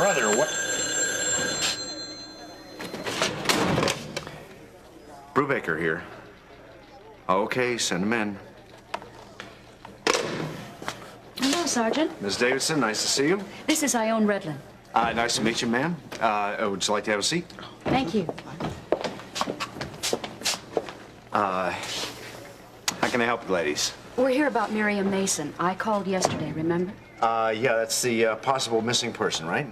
brother, what? Brubaker here. Okay, send him in. Hello, Sergeant. Ms. Davidson, nice to see you. This is Ione Redlin. Nice to meet you, ma'am. Would you like to have a seat? Thank you. How can I help you, ladies? We're here about Miriam Mason. I called yesterday, remember? Yeah, that's the possible missing person, right?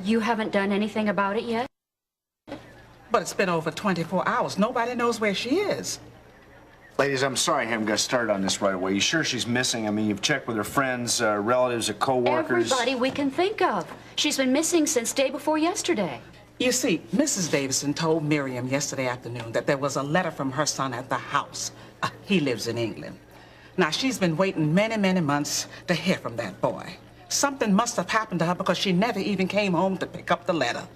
You haven't done anything about it yet? But it's been over 24 hours. Nobody knows where she is. Ladies, I'm sorry I haven't got started on this right away. You sure she's missing? I mean, you've checked with her friends, relatives, or co-workers? Everybody we can think of. She's been missing since day before yesterday. You see, Mrs. Davidson told Miriam yesterday afternoon that there was a letter from her son at the house. He lives in England. Now, she's been waiting many, many months to hear from that boy. Something must have happened to her because she never even came home to pick up the letter.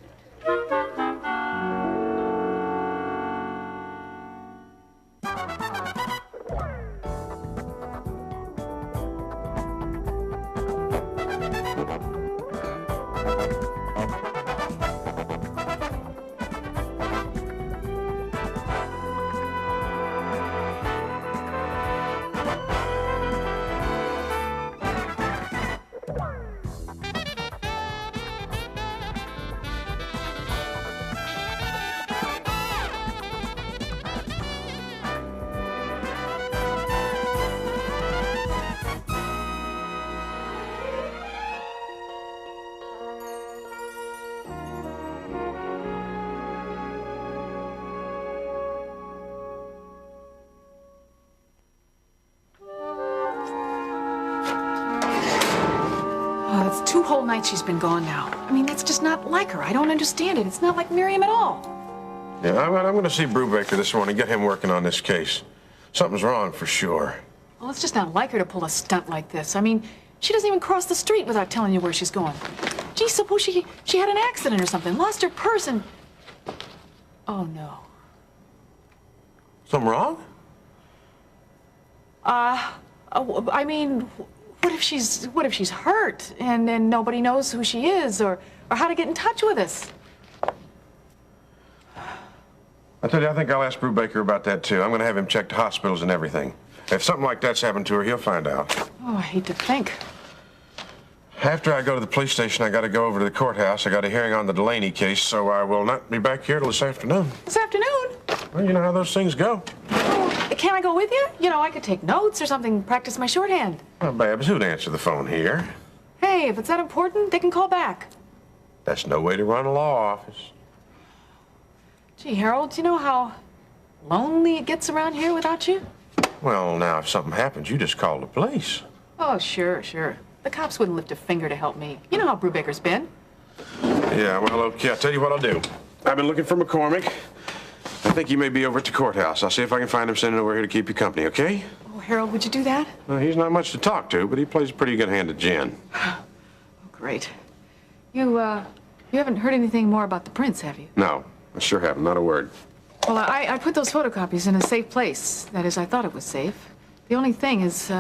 It's 2 whole nights she's been gone now. I mean, that's just not like her. I don't understand it. It's not like Miriam at all. Yeah, I'm going to see Brubaker this morning, get him working on this case. Something's wrong for sure. Well, it's just not like her to pull a stunt like this. I mean, she doesn't even cross the street without telling you where she's going. Gee, suppose she had an accident or something, lost her purse and... Oh, no. Something wrong? I mean, what if she's hurt and then nobody knows who she is or how to get in touch with us? I tell you, I think I'll ask Brubaker about that, too. I'm going to have him check the hospitals and everything. If something like that's happened to her, he'll find out. Oh, I hate to think. After I go to the police station, I got to go over to the courthouse. I got a hearing on the Delaney case, so I will not be back here till this afternoon. This afternoon? Well, you know how those things go. Oh, can I go with you? You know, I could take notes or something, practice my shorthand. Well, Babs, who'd answer the phone here? Hey, if it's that important, they can call back. That's no way to run a law office. Gee, Harold, do you know how lonely it gets around here without you? Well, now, if something happens, you just call the police. Oh, sure. The cops wouldn't lift a finger to help me. You know how Brubaker's been. Yeah, well, okay, I'll tell you what I'll do. I've been looking for McCormick. I think he may be over at the courthouse. I'll see if I can find him, send him over here to keep you company, okay? Oh, Harold, would you do that? Well, he's not much to talk to, but he plays a pretty good hand at gin. Oh, great. You haven't heard anything more about the prince, have you? No, I sure haven't, not a word. Well, I put those photocopies in a safe place. That is, I thought it was safe. The only thing is,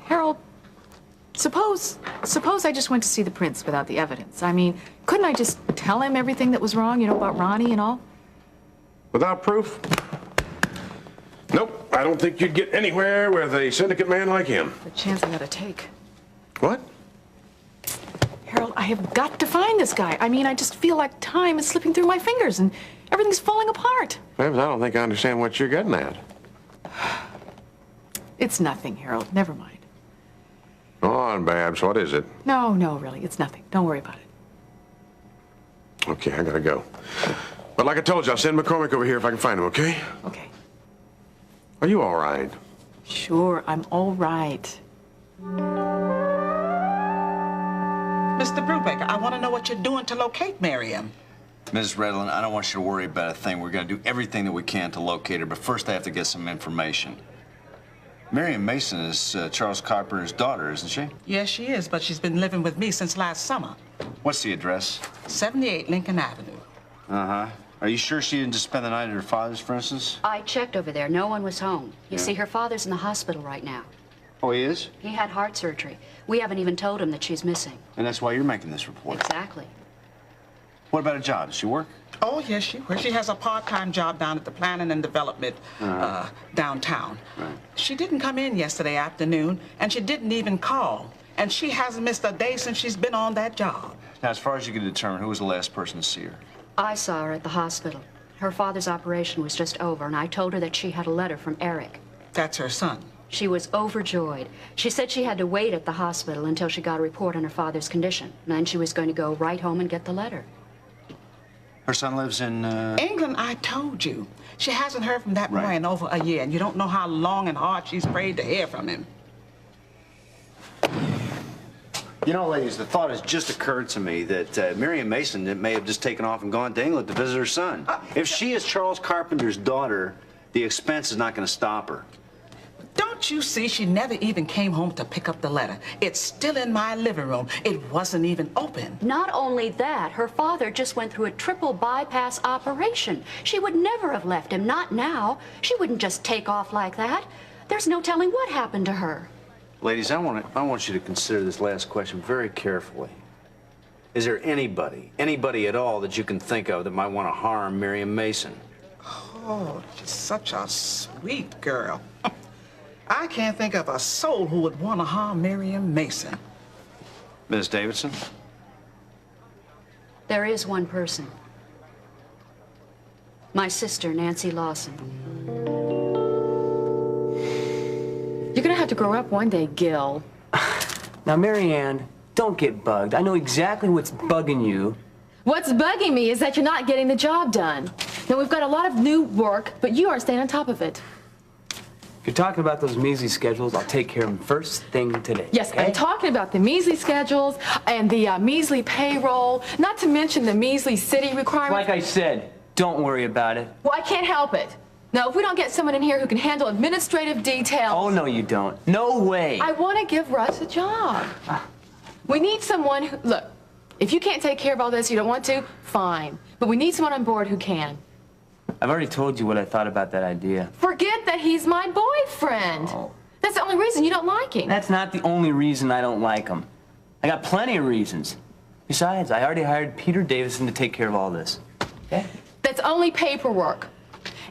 Harold, suppose I just went to see the prince without the evidence. I mean, couldn't I just tell him everything that was wrong, you know, about Ronnie and all? Without proof? Nope, I don't think you'd get anywhere with a syndicate man like him. The chance I gotta take. What? Harold, I have got to find this guy. I mean, I just feel like time is slipping through my fingers and everything's falling apart. Babs, I don't think I understand what you're getting at. It's nothing, Harold. Never mind. Go on, Babs, what is it? No, really, it's nothing. Don't worry about it. Okay, I gotta go. But like I told you, I'll send McCormick over here if I can find him, okay? Okay. Are you all right? Sure, I'm all right. Mr. Brubaker, I want to know what you're doing to locate Miriam. Ms. Redlin, I don't want you to worry about a thing. We're going to do everything that we can to locate her, but first I have to get some information. Miriam Mason is Charles Carpenter's daughter, isn't she? Yes, she is, but she's been living with me since last summer. What's the address? 78 Lincoln Avenue. Uh-huh. Are you sure she didn't just spend the night at her father's, for instance? I checked over there. No one was home. You see, her father's in the hospital right now. Oh, he is? He had heart surgery. We haven't even told him that she's missing. And that's why you're making this report. Exactly. What about a job? Does she work? Oh, yes, she works. She has a part-time job down at the Planning and Development downtown. Right. She didn't come in yesterday afternoon, and she didn't even call. And she hasn't missed a day since she's been on that job. Now, as far as you can determine, who was the last person to see her? I saw her at the hospital. Her father's operation was just over, and I told her that she had a letter from Eric. That's her son. She was overjoyed. She said she had to wait at the hospital until she got a report on her father's condition. And then she was going to go right home and get the letter. Her son lives in, England, I told you. She hasn't heard from that boy Right. in over a year, and you don't know how long and hard she's prayed to hear from him. You know, ladies, the thought has just occurred to me that Miriam Mason may have just taken off and gone to England to visit her son. If she is Charles Carpenter's daughter, the expense is not going to stop her. Don't you see she never even came home to pick up the letter? It's still in my living room. It wasn't even open. Not only that, her father just went through a triple bypass operation. She would never have left him, not now. She wouldn't just take off like that. There's no telling what happened to her. Ladies, I want you to consider this last question very carefully. Is there anybody at all that you can think of that might want to harm Miriam Mason? Oh, she's such a sweet girl. I can't think of a soul who would want to harm Miriam Mason. Ms. Davidson? There is one person. My sister, Nancy Lawson. You're gonna have to grow up one day, Gil. Now, Marianne, don't get bugged. I know exactly what's bugging you. What's bugging me is that you're not getting the job done. Now, we've got a lot of new work, but you aren't staying on top of it. If you're talking about those measly schedules, I'll take care of them first thing today. Yes, okay? I'm talking about the measly schedules and the measly payroll, not to mention the measly city requirements. Like I said, don't worry about it. Well, I can't help it. No, if we don't get someone in here who can handle administrative details... Oh, no, you don't. No way. I want to give Russ a job. We need someone who... Look, if you can't take care of all this, you don't want to, fine. But we need someone on board who can. I've already told you what I thought about that idea. Forget that he's my boyfriend. Oh. That's the only reason you don't like him. That's not the only reason I don't like him. I got plenty of reasons. Besides, I already hired Peter Davison to take care of all this. Okay? That's only paperwork.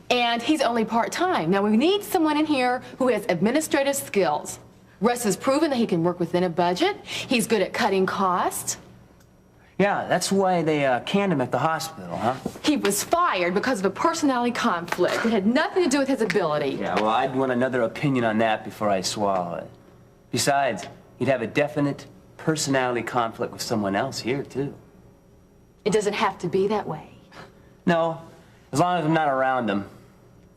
And he's only part-time. Now, we need someone in here who has administrative skills. Russ has proven that he can work within a budget. He's good at cutting costs. Yeah, that's why they canned him at the hospital, huh? He was fired because of a personality conflict. It had nothing to do with his ability. Yeah, well, I'd want another opinion on that before I swallow it. Besides, he'd have a definite personality conflict with someone else here, too. It doesn't have to be that way. No, as long as I'm not around him.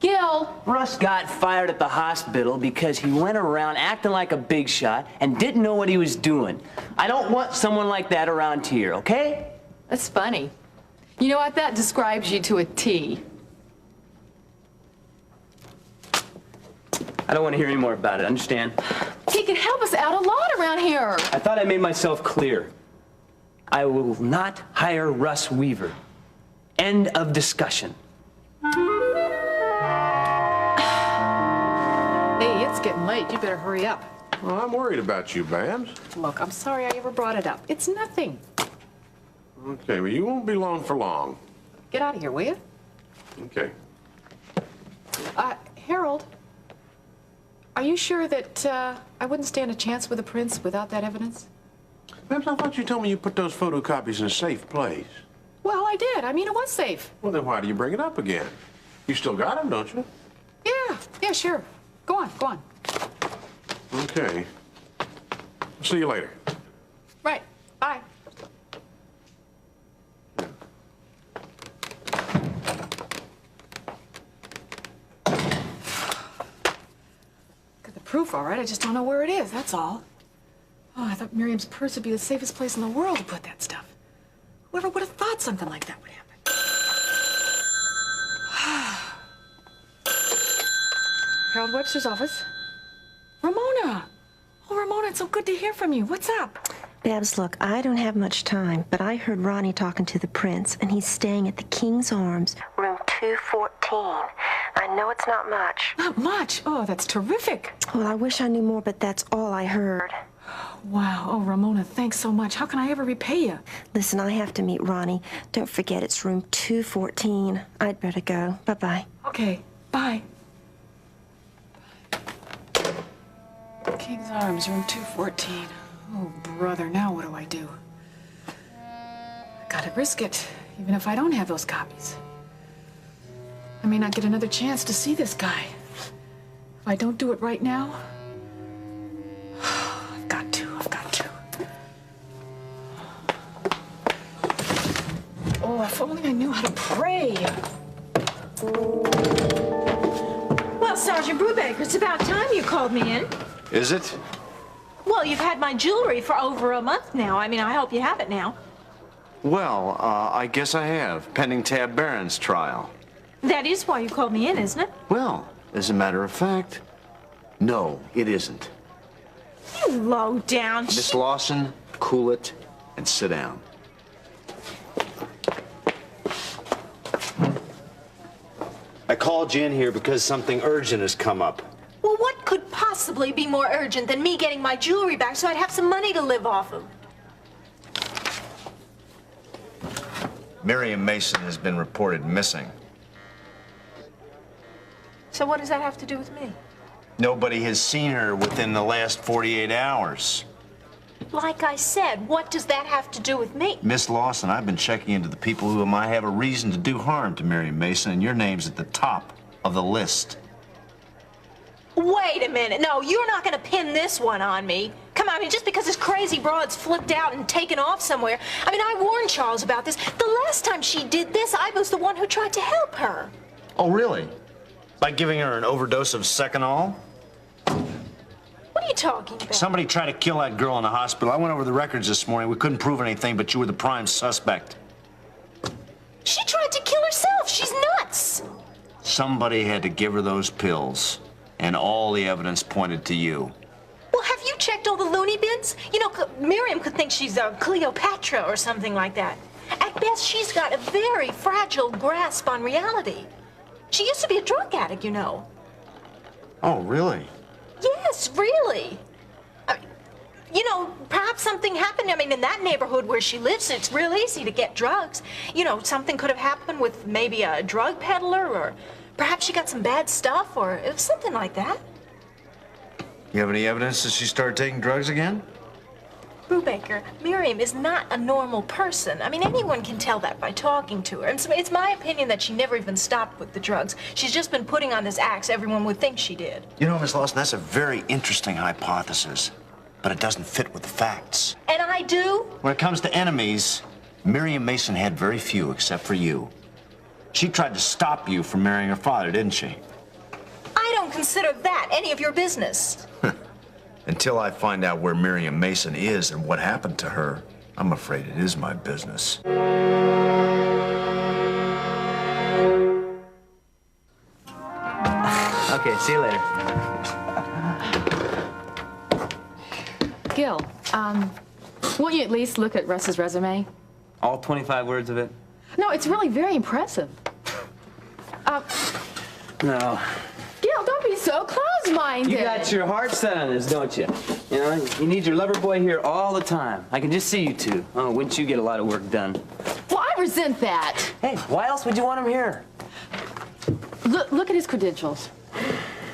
Gil, Russ got fired at the hospital because he went around acting like a big shot and didn't know what he was doing. I don't want someone like that around here, okay? that's funny. You know what? That describes you to a T. I don't want to hear any more about it, understand? He can help us out a lot around here. I thought I made myself clear. I will not hire Russ Weaver. End of discussion. Hey, it's getting late. You better hurry up. Well, I'm worried about you, Babs. Look, I'm sorry I ever brought it up. It's nothing. Okay, well, you won't be long for long. Get out of here, will you? Okay. Harold, are you sure that I wouldn't stand a chance with the prince without that evidence? Babs, I thought you told me you put those photocopies in a safe place. Well, I did. I mean, it was safe. Well, then why do you bring it up again? You still got them, don't you? Yeah, sure. Go on, go on. Okay. See you later. Right. Bye. Got the proof, all right. I just don't know where it is, that's all. Oh, I thought Miriam's purse would be the safest place in the world to put that stuff. Whoever would have thought something like that would happen? Harold Webster's office. Ramona! Oh, Ramona, it's so good to hear from you. What's up? Babs, look, I don't have much time, but I heard Ronnie talking to the prince, and he's staying at the King's Arms, room 214. I know it's not much. Not much. Oh, that's terrific. Well, I wish I knew more, but that's all I heard. Wow. Oh, Ramona, thanks so much. How can I ever repay you? Listen, I have to meet Ronnie. Don't forget, it's room 214. I'd better go. Bye-bye. Okay. Bye. King's Arms, room 214. Oh, brother, now what do I do? I gotta risk it, even if I don't have those copies. I may not get another chance to see this guy. If I don't do it right now, I've got to. Oh, if only I knew how to pray. Well, Sergeant Brubaker, it's about time you called me in. Is it? Well, you've had my jewelry for over a month now. I mean, I hope you have it now. Well, I guess I have, pending Tab Barron's trial. That is why you called me in, isn't it? Well, as a matter of fact, no, it isn't. You low down. Miss Lawson, cool it and sit down. I called you in here because something urgent has come up. Well, what could possibly be more urgent than me getting my jewelry back so I'd have some money to live off of? Miriam Mason has been reported missing. So what does that have to do with me? Nobody has seen her within the last 48 hours. Like I said, what does that have to do with me? Miss Lawson, I've been checking into the people who might have a reason to do harm to Miriam Mason, and your name's at the top of the list. Wait a minute. No, you're not going to pin this one on me. Come on, I mean, just because this crazy broad's flipped out and taken off somewhere. I mean, I warned Charles about this. The last time she did this, I was the one who tried to help her. Oh, really? By giving her an overdose of Seconal? What are you talking about? Somebody tried to kill that girl in the hospital. I went over the records this morning. We couldn't prove anything, but you were the prime suspect. She tried to kill herself. She's nuts. Somebody had to give her those pills, and all the evidence pointed to you. Well, have you checked all the loony bins? You know, Miriam could think she's Cleopatra or something like that. At best, she's got a very fragile grasp on reality. She used to be a drug addict, you know. Oh, really? Yes, really. You know, perhaps something happened. I mean, in that neighborhood where she lives, it's real easy to get drugs. You know, something could have happened with maybe a drug peddler, or perhaps she got some bad stuff, or it was something like that. You have any evidence that she started taking drugs again? Brubaker, Miriam is not a normal person. I mean, anyone can tell that by talking to her. And so it's my opinion that she never even stopped with the drugs. She's just been putting on this act everyone would think she did. You know, Miss Lawson, that's a very interesting hypothesis, but it doesn't fit with the facts. And I do? When it comes to enemies, Miriam Mason had very few except for you. She tried to stop you from marrying her father, didn't she? I don't consider that any of your business. Until I find out where Miriam Mason is and what happened to her, I'm afraid it is my business. Okay, see you later. Gil, won't you at least look at Russ's resume? All 25 words of it? No, it's really very impressive. No. Gil, don't be so close-minded. You got your heart set on this, don't you? You know, you need your lover boy here all the time. I can just see you two. Oh, wouldn't you get a lot of work done? Well, I resent that. Hey, why else would you want him here? Look at his credentials.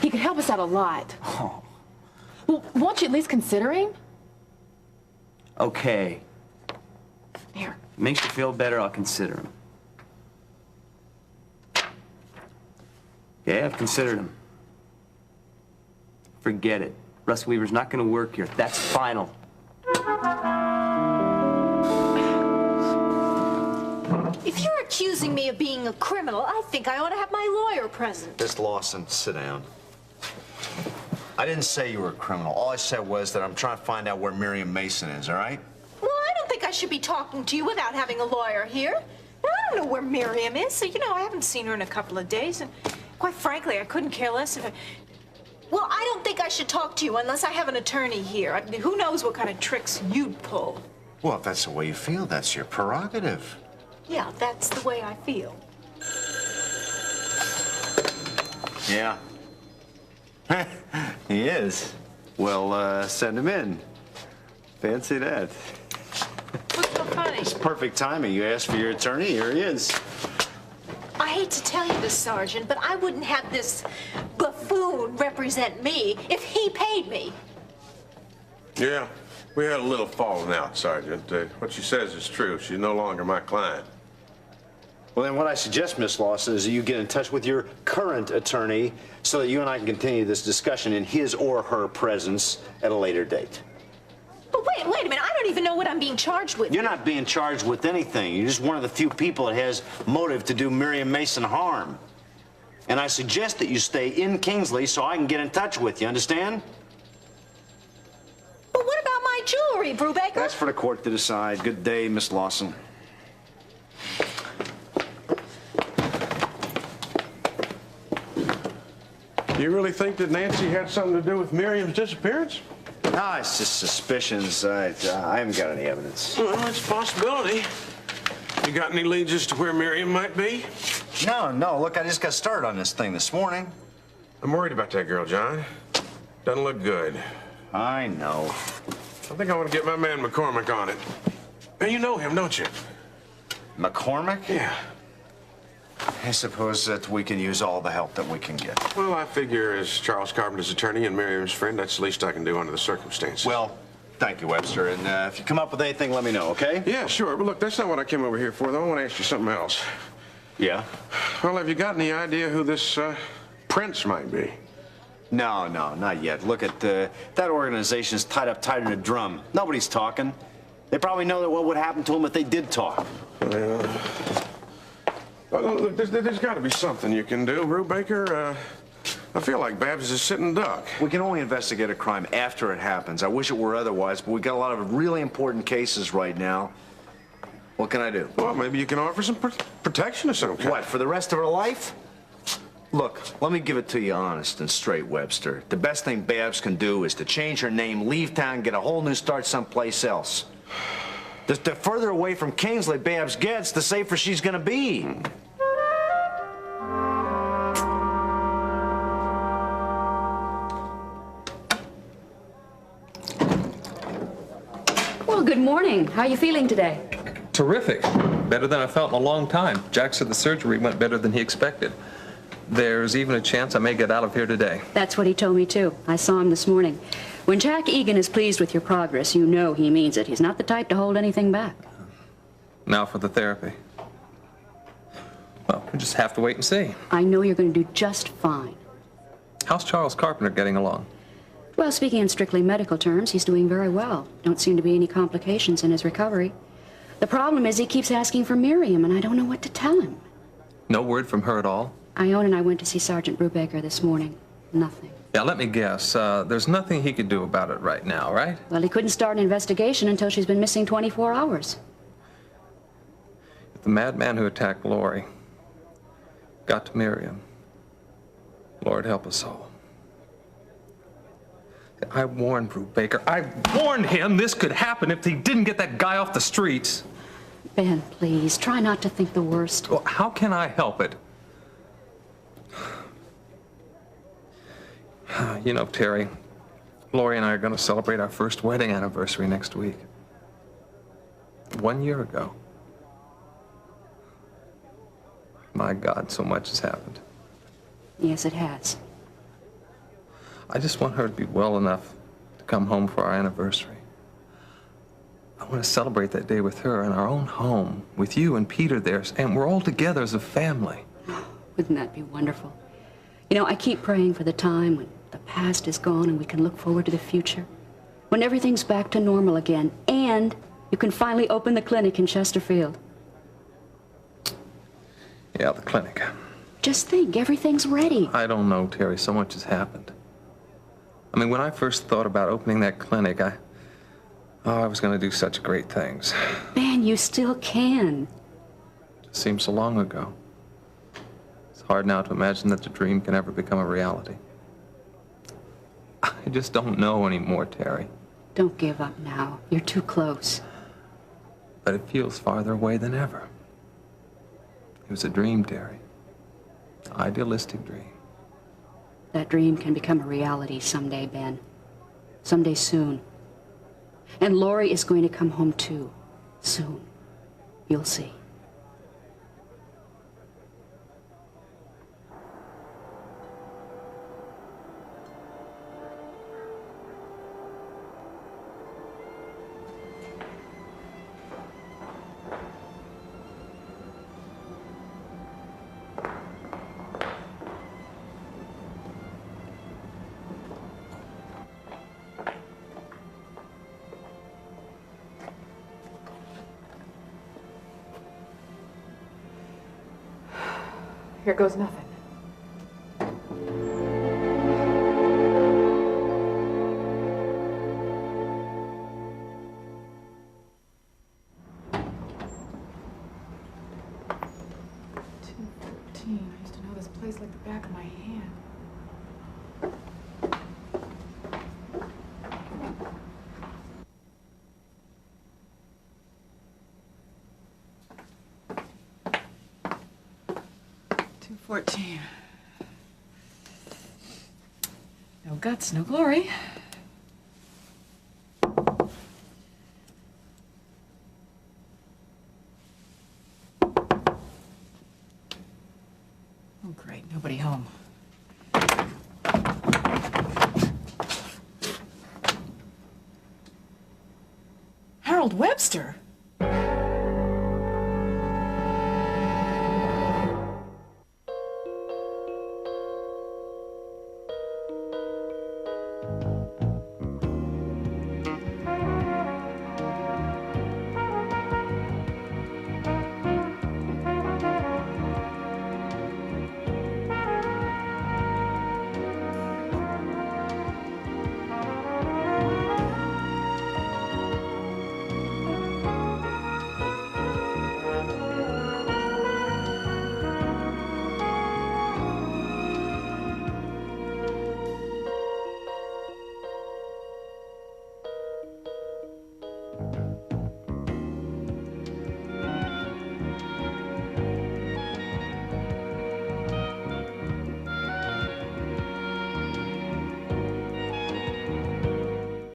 He could help us out a lot. Oh. Well, won't you at least consider him? Okay. Here. Makes you feel better, I'll consider him. Yeah, I've considered him. Forget it. Russ Weaver's not gonna work here. That's final. If you're accusing me of being a criminal, I think I ought to have my lawyer present. Miss Lawson, sit down. I didn't say you were a criminal. All I said was that I'm trying to find out where Miriam Mason is, all right? Well, I don't think I should be talking to you without having a lawyer here. I don't know where Miriam is, so, you know, I haven't seen her in a couple of days, and quite frankly, I couldn't care less if I... Well, I don't think I should talk to you unless I have an attorney here. I mean, who knows what kind of tricks you'd pull. Well, if that's the way you feel, that's your prerogative. Yeah, that's the way I feel. Yeah. He is. Well, send him in. Fancy that. What's so funny? It's perfect timing. You asked for your attorney, here he is. I hate to tell you this, Sergeant, but I wouldn't have this buffoon represent me if he paid me. Yeah, we had a little falling out, Sergeant. What she says is true. She's no longer my client. Well, then what I suggest, Miss Lawson, is that you get in touch with your current attorney so that you and I can continue this discussion in his or her presence at a later date. But wait a minute. I don't even know what I'm being charged with. You're not being charged with anything. You're just one of the few people that has motive to do Miriam Mason harm. And I suggest that you stay in Kingsley so I can get in touch with you, understand? But what about my jewelry, Brubaker? That's for the court to decide. Good day, Miss Lawson. You really think that Nancy had something to do with Miriam's disappearance? No, it's just suspicions. I haven't got any evidence. Well, it's a possibility. You got any leads as to where Miriam might be? No. Look, I just got started on this thing this morning. I'm worried about that girl, John. Doesn't look good. I know. I think I want to get my man McCormick on it. And you know him, don't you? McCormick? Yeah. I suppose that we can use all the help that we can get. Well, I figure as Charles Carpenter's attorney and Miriam's friend, that's the least I can do under the circumstances. Well, thank you, Webster. And if you come up with anything, let me know, okay? Yeah, sure. But look, that's not what I came over here for, though. I want to ask you something else. Yeah? Well, have you got any idea who this Prince might be? No, not yet. Look at that organization's tied up tighter than a drum. Nobody's talking. They probably know that what would happen to them if they did talk. Well, look, there's got to be something you can do, Brubaker. I feel like Babs is a sitting duck. We can only investigate a crime after it happens. I wish it were otherwise, but we've got a lot of really important cases right now. What can I do? Well, maybe you can offer some protection of some kind. What, for the rest of her life? Look, let me give it to you honest and straight, Webster. The best thing Babs can do is to change her name, leave town, get a whole new start someplace else. The further away from Kingsley Babs gets, the safer she's gonna be. Well, good morning. How are you feeling today? Terrific. Better than I felt in a long time. Jack said the surgery went better than he expected. There's even a chance I may get out of here today. That's what he told me, too. I saw him this morning. When Jack Egan is pleased with your progress, you know he means it. He's not the type to hold anything back. Now for the therapy. Well, we just have to wait and see. I know you're going to do just fine. How's Charles Carpenter getting along? Well, speaking in strictly medical terms, he's doing very well. Don't seem to be any complications in his recovery. The problem is he keeps asking for Miriam, and I don't know what to tell him. No word from her at all? Ione and I went to see Sergeant Brubaker this morning. Nothing. Yeah, let me guess. There's nothing he could do about it right now, right? Well, he couldn't start an investigation until she's been missing 24 hours. If the madman who attacked Lori got to Miriam, Lord help us all. I warned Brubaker. I warned him this could happen if he didn't get that guy off the streets. Ben, please, try not to think the worst. Well, how can I help it? You know, Terry, Lori and I are going to celebrate our first wedding anniversary next week. 1 year ago. My God, so much has happened. Yes, it has. I just want her to be well enough to come home for our anniversary. I want to celebrate that day with her in our own home, with you and Peter there, and we're all together as a family. Wouldn't that be wonderful? You know, I keep praying for the time when the past is gone and we can look forward to the future. When everything's back to normal again, and you can finally open the clinic in Chesterfield. Yeah, the clinic. Just think, everything's ready. I don't know, Terry. So much has happened. I mean, when I first thought about opening that clinic, I was going to do such great things. Ben, you still can. It seems so long ago. It's hard now to imagine that the dream can ever become a reality. I just don't know anymore, Terry. Don't give up now. You're too close. But it feels farther away than ever. It was a dream, Terry. Idealistic dream. that dream can become a reality someday, Ben. Someday soon. And Lori is going to come home too. Soon. You'll see. Here goes nothing. I used to know this place like the back of my hand. No guts, no glory. Oh, great, nobody home. Harold Webster?